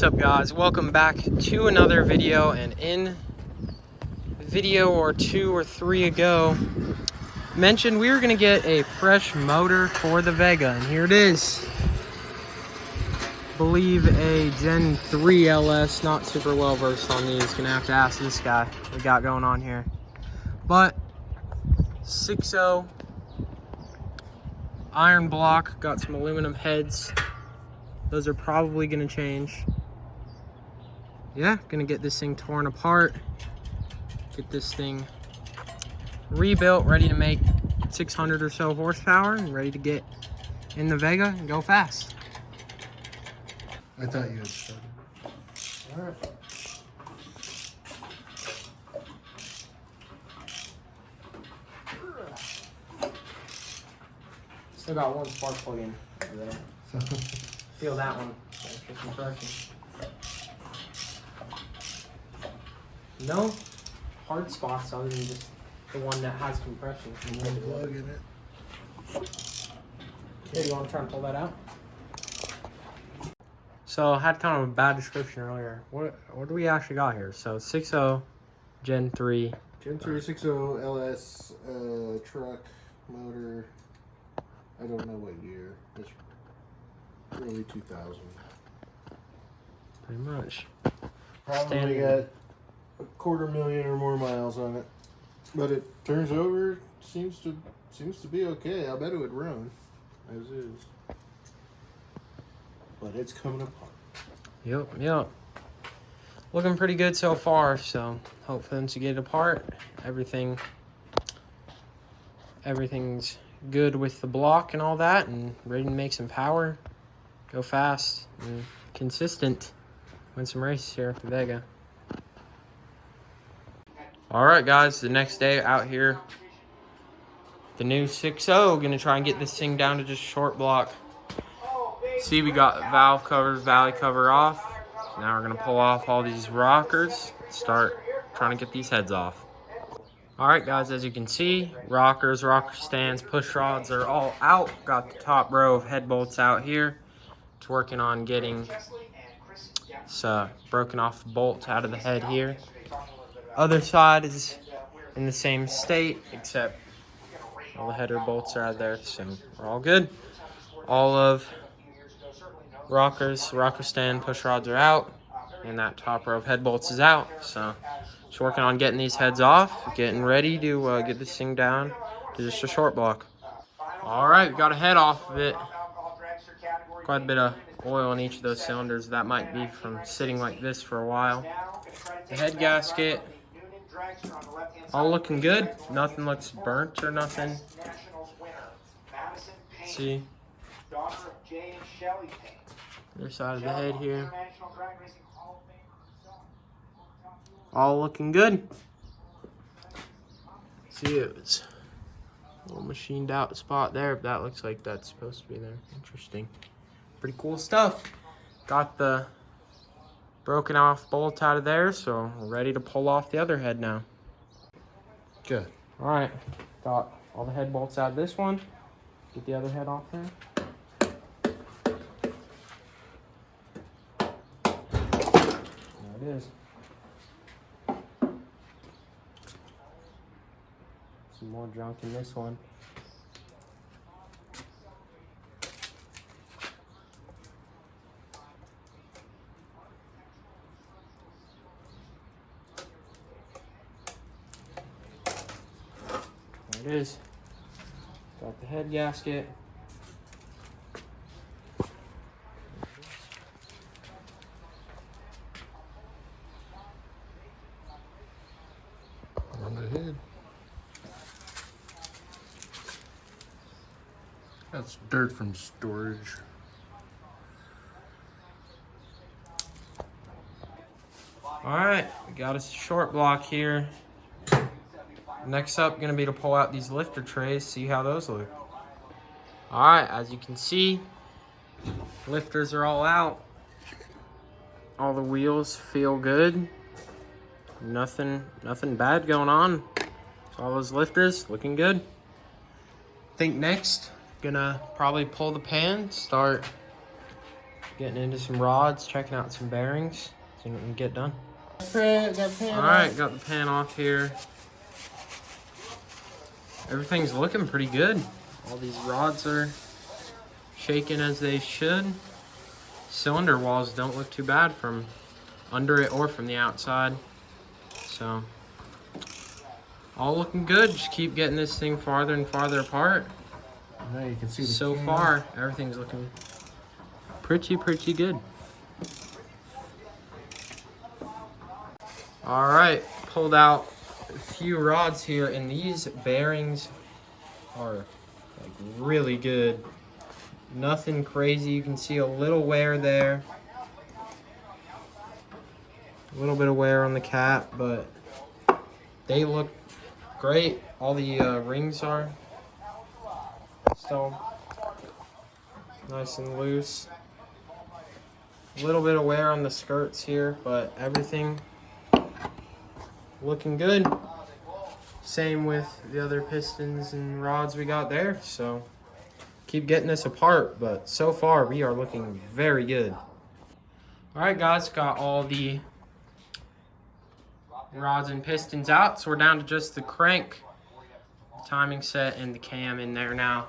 What's up, guys? Welcome back to another video. And in a video or 2 or 3 ago, mentioned we were gonna get a fresh motor for the Vega, and here it is. Believe a Gen 3 LS. Not super well versed on these. Gonna have to ask this guy what we got going on here. But 6.0 iron block, got some aluminum heads. Those are probably gonna change. Yeah, gonna get this thing torn apart, get this thing rebuilt, ready to make 600 or so horsepower and ready to get in the Vega and go fast. I thought you had started. All right. Still got one spark plug in over there. Feel that one. For compression. No hard spots other than just the one that has compression. One plug in it. Here, you want to try and pull that out? So I had kind of a bad description earlier. What do we actually got here? So 6.0 Gen 3. Gen 3 6.0 LS truck motor. I don't know what year. It's early 2000. Pretty much. Probably got 250,000 or more miles on it. But it turns over, seems to be okay. I bet it would run as is. But it's coming apart. Yep. Looking pretty good so far, so hope for them to get it apart. Everything's good with the block and all that, and ready to make some power, go fast and consistent, win some races here at the Vega. All right, guys, the next day out here, the new 6.0, gonna try and get this thing down to just short block. See, we got valve covers, valley cover off. Now we're gonna pull off all these rockers, start trying to get these heads off. All right, guys, as you can see, rockers, rocker stands, push rods are all out. Got the top row of head bolts out here. It's working on getting broken off bolts out of the head here. Other side is in the same state, except all the header bolts are out there, so we're all good. All of rockers, rocker stand, push rods are out, and that top row of head bolts is out. So just working on getting these heads off, getting ready to get this thing down to just a short block. All right, we got a head off of it. Quite a bit of oil in each of those cylinders. That might be from sitting like this for a while. The head gasket, all looking good. Nothing looks burnt or nothing. See, other side of the head here. All looking good. See, it was a little machined out spot there, but that looks like that's supposed to be there. Interesting. Pretty cool stuff. Got the broken off bolt out of there, so we're ready to pull off the other head now. Good. All right, got all the head bolts out of this one. Get the other head off there. There it is. Some more junk in this one. There it is. Got the head gasket. On the head. That's dirt from storage. All right, we got a short block here. Next up, gonna be to pull out these lifter trays, see how those look. All right, as you can see, lifters are all out. All the wheels feel good. Nothing bad going on. So all those lifters looking good. I think next, gonna probably pull the pan, start Getting into some rods, checking out some bearings, seeing what we can get done. Alright, got the pan off here. Everything's looking pretty good. All these rods are shaking as they should. Cylinder walls don't look too bad from under it or from the outside. So, all looking good. Just keep getting this thing farther and farther apart. Now you can see the So far, everything's looking pretty good. All right, pulled out a few rods here, and these bearings are like really good. Nothing crazy. You can see a little wear there. A little bit of wear on the cap, but they look great. All the rings are still nice and loose. A little bit of wear on the skirts here, but everything looking good. Same with the other pistons and rods we got there. So keep getting this apart, but so far we are looking very good. All right, guys, got all the rods and pistons out, so we're down to just the crank, the timing set, and the cam in there now.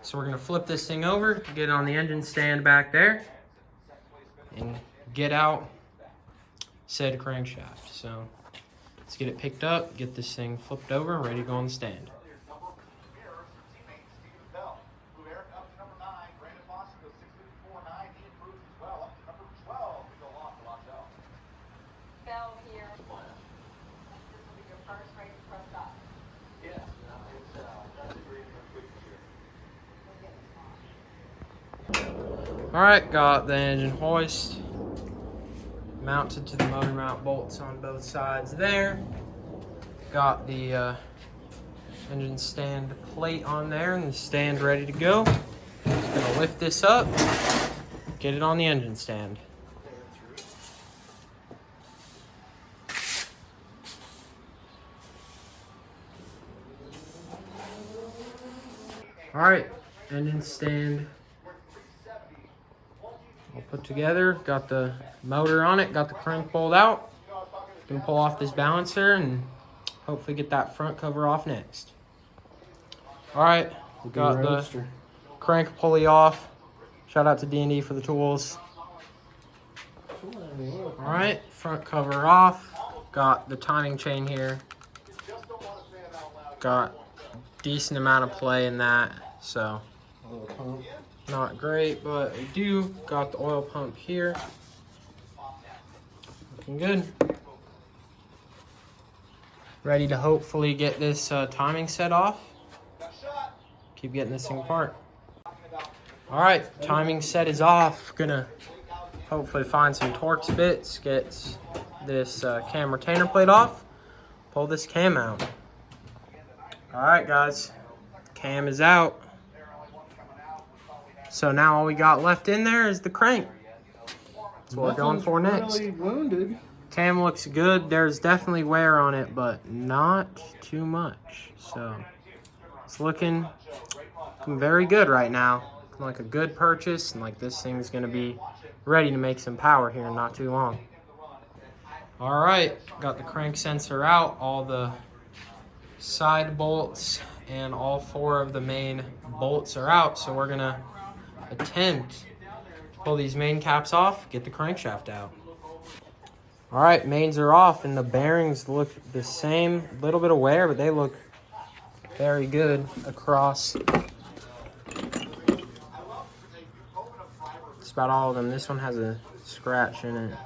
So we're gonna flip this thing over, get it on the engine stand back there, and get out said crankshaft. So let's get it picked up, get this thing flipped over, and ready to go on the stand. Alright, got the engine hoist mounted to the motor mount bolts on both sides there. Got the engine stand plate on there and the stand ready to go. Just gonna lift this up, get it on the engine stand. Alright, engine stand all put together. Got the motor on it, got the crank pulled out. Gonna pull off this balancer and hopefully get that front cover off next. Alright, got the crank pulley off. Shout out to D&D for the tools. Alright, front cover off. Got the timing chain here. Got decent amount of play in that, so not great, but we do got the oil pump here. Looking good. Ready to hopefully get this timing set off. Keep getting this thing apart. All right, timing set is off. Gonna hopefully find some Torx bits, get this cam retainer plate off, pull this cam out. All right, guys, cam is out. So now all we got left in there is the crank. That's what we're going for next. Really wounded. Cam looks good. There's definitely wear on it, but not too much. So it's looking very good right now. Looking like a good purchase, and like this thing's gonna be ready to make some power here in not too long. All right, got the crank sensor out, all the side bolts and all 4 of the main bolts are out. So we're gonna attempt to pull these main caps off, get the crankshaft out. All right, mains are off and the bearings look the same. A little bit of wear, but they look very good across just about all of them. This one has a scratch in it.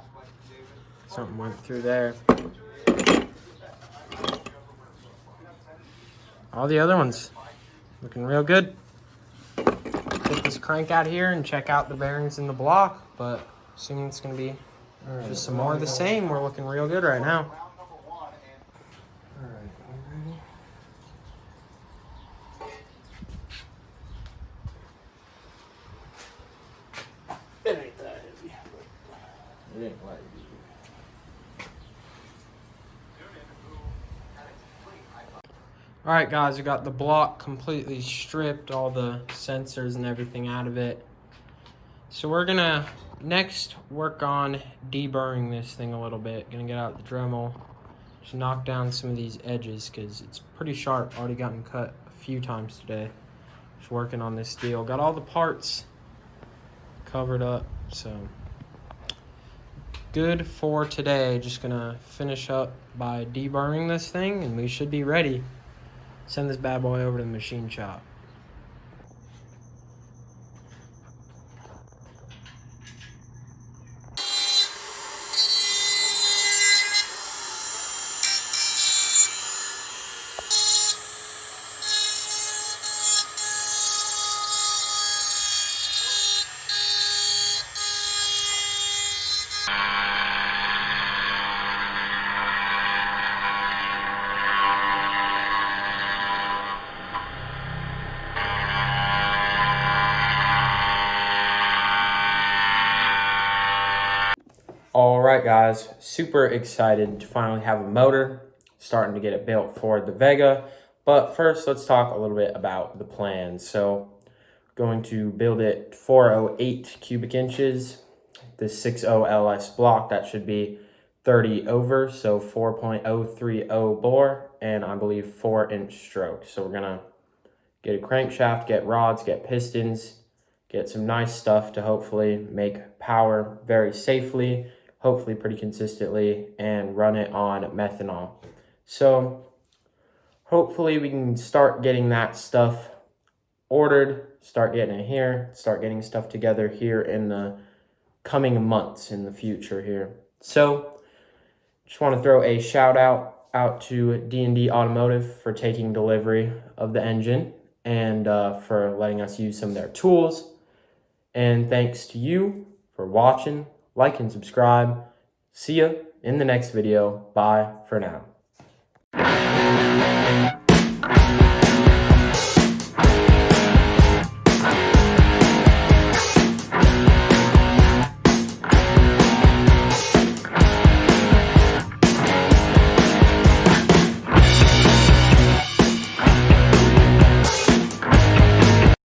Something went through there. All the other ones looking real good. Get this crank out here and check out the bearings in the block, but assuming it's gonna be just some more of the same, we're looking real good right now. It ain't that heavy. It ain't light. All right, guys, we got the block completely stripped, all the sensors and everything out of it. So we're gonna next work on deburring this thing a little bit. Gonna get out the Dremel, just knock down some of these edges because it's pretty sharp. Already gotten cut a few times today. Just working on this steel. Got all the parts covered up, so good for today. Just gonna finish up by deburring this thing and we should be ready. Send this bad boy over to the machine shop. All right, guys, super excited to finally have a motor, starting to get it built for the VEGA. But first, let's talk a little bit about the plan. So, going to build it 408 cubic inches, the 60 LS block, that should be 30 over, so 4.030 bore, and I believe 4-inch stroke. So we're gonna get a crankshaft, get rods, get pistons, get some nice stuff to hopefully make power very safely, hopefully pretty consistently, and run it on methanol. So hopefully we can start getting that stuff ordered, start getting it here, start getting stuff together here in the coming months in the future here. So just want to throw a shout out to D&D Automotive for taking delivery of the engine and for letting us use some of their tools. And thanks to you for watching. Like and subscribe. See ya in the next video. Bye for now.